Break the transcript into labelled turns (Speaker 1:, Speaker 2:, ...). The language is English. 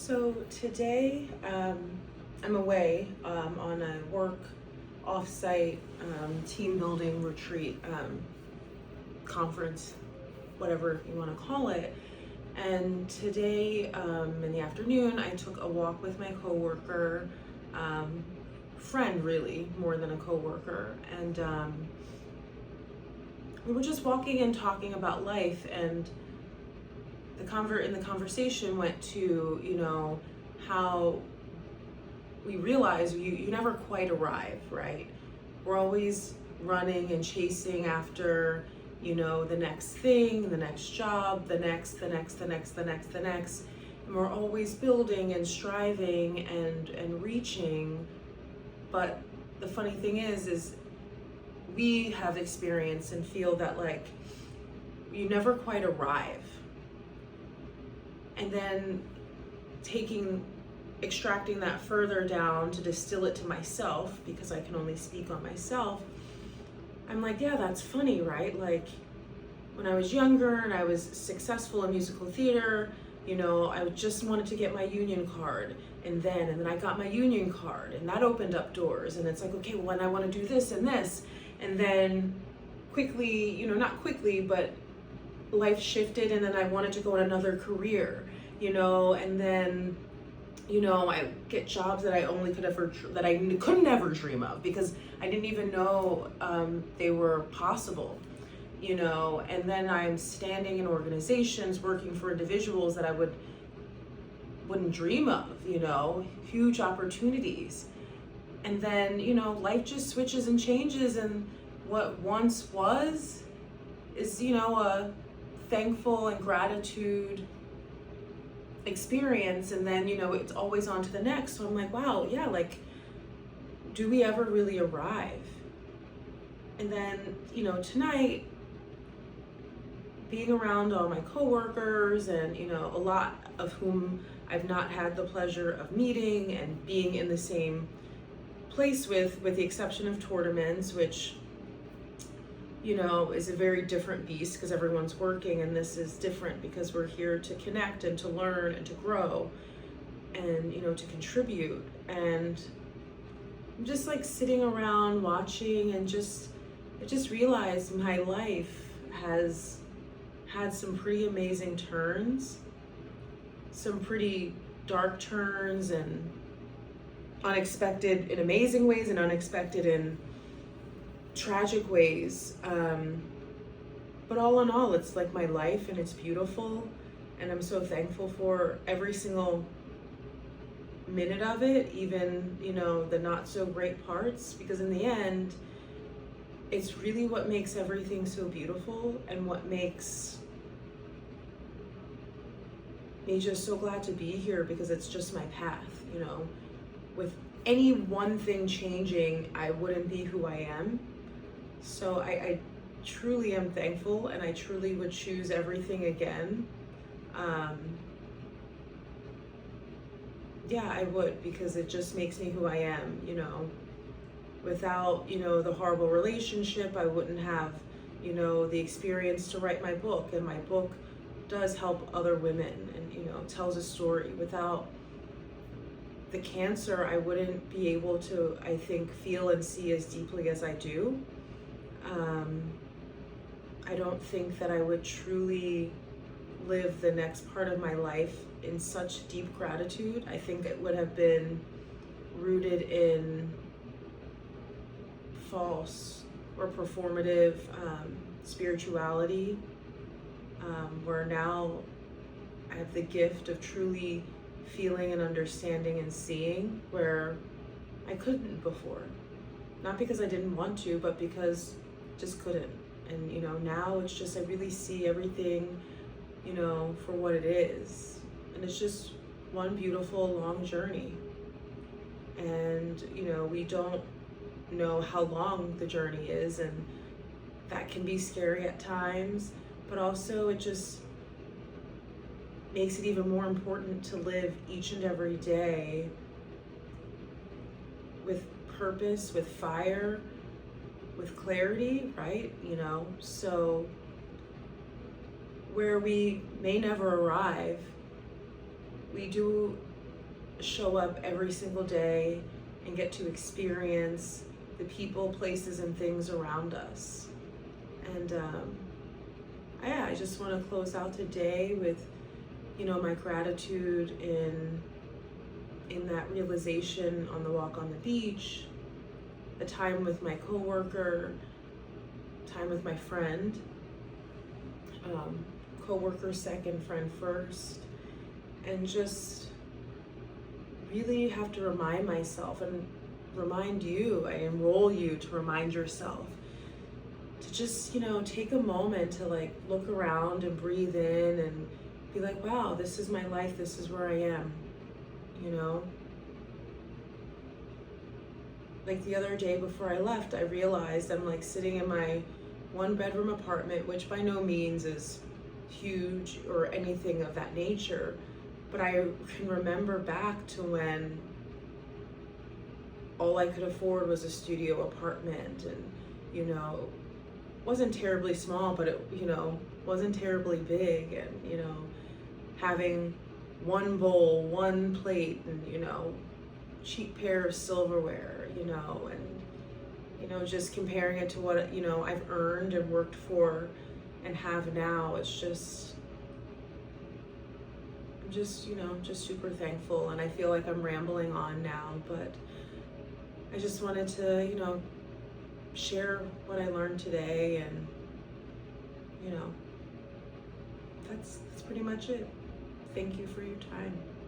Speaker 1: So today I'm away on a work off-site team building retreat conference, whatever you want to call it. And today in the afternoon, I took a walk with my coworker, friend really, more than a coworker, and we were just walking and talking about life, and in the conversation went to, how we realize you never quite arrive, right? We're always running and chasing after, the next thing, the next job, the next. And we're always building and striving and reaching. But the funny thing is we have experience and feel that like you never quite arrive. And then extracting that further down to distill it to myself, because I can only speak on myself, I'm like, yeah, that's funny, right? Like when I was younger and I was successful in musical theater, I just wanted to get my union card, and then I got my union card, and that opened up doors, and it's like, okay, well, I want to do this and this, and then quickly, not quickly, but life shifted, and then I wanted to go in another career, and then I get jobs that I could never dream of, because I didn't even know they were possible, and then I'm standing in organizations working for individuals that I wouldn't dream of, huge opportunities. And then, life just switches and changes, and what once was is, a thankful and gratitude experience, and then it's always on to the next. So I'm like, wow, yeah, like, do we ever really arrive? And then tonight, being around all my coworkers, and a lot of whom I've not had the pleasure of meeting and being in the same place with the exception of tournaments, which is a very different beast because everyone's working, and this is different because we're here to connect and to learn and to grow and, to contribute. And I'm just like sitting around watching, and I just realized my life has had some pretty amazing turns, some pretty dark turns, and unexpected in amazing ways and unexpected in tragic ways, but all in all, it's like my life, and it's beautiful, and I'm so thankful for every single minute of it, even the not so great parts, because in the end, it's really what makes everything so beautiful, and what makes me just so glad to be here, because it's just my path. With any one thing changing, I wouldn't be who I am. So I truly am thankful, and I truly would choose everything again. Yeah, I would, because it just makes me who I am, Without, the horrible relationship, I wouldn't have, the experience to write my book, and my book does help other women and, tells a story. Without the cancer, I wouldn't be able to, I think, feel and see as deeply as I do. I don't think that I would truly live the next part of my life in such deep gratitude. I think it would have been rooted in false or performative spirituality, where now I have the gift of truly feeling and understanding and seeing where I couldn't before. Not because I didn't want to, but because I just couldn't. And now it's just, I really see everything, for what it is. And it's just one beautiful long journey. And, we don't know how long the journey is, and that can be scary at times, but also it just makes it even more important to live each and every day with purpose, with fire, with clarity, right? So where we may never arrive, we do show up every single day and get to experience the people, places, and things around us. And yeah, I just want to close out today with, my gratitude in that realization on the walk on the beach, the time with my coworker, time with my friend, coworker second, friend first, and just really have to remind myself and remind you, I enroll you to remind yourself to just, take a moment to like look around and breathe in and be like, wow, this is my life, this is where I am, Like the other day before I left, I realized I'm like sitting in my 1-bedroom apartment, which by no means is huge or anything of that nature, but I can remember back to when all I could afford was a studio apartment, and wasn't terribly small, but it wasn't terribly big, and having one bowl, one plate, and cheap pair of silverware, and just comparing it to what I've earned and worked for and have now, it's just I'm just super thankful. And I feel like I'm rambling on now, but I just wanted to share what I learned today, and that's pretty much it. Thank you for your time.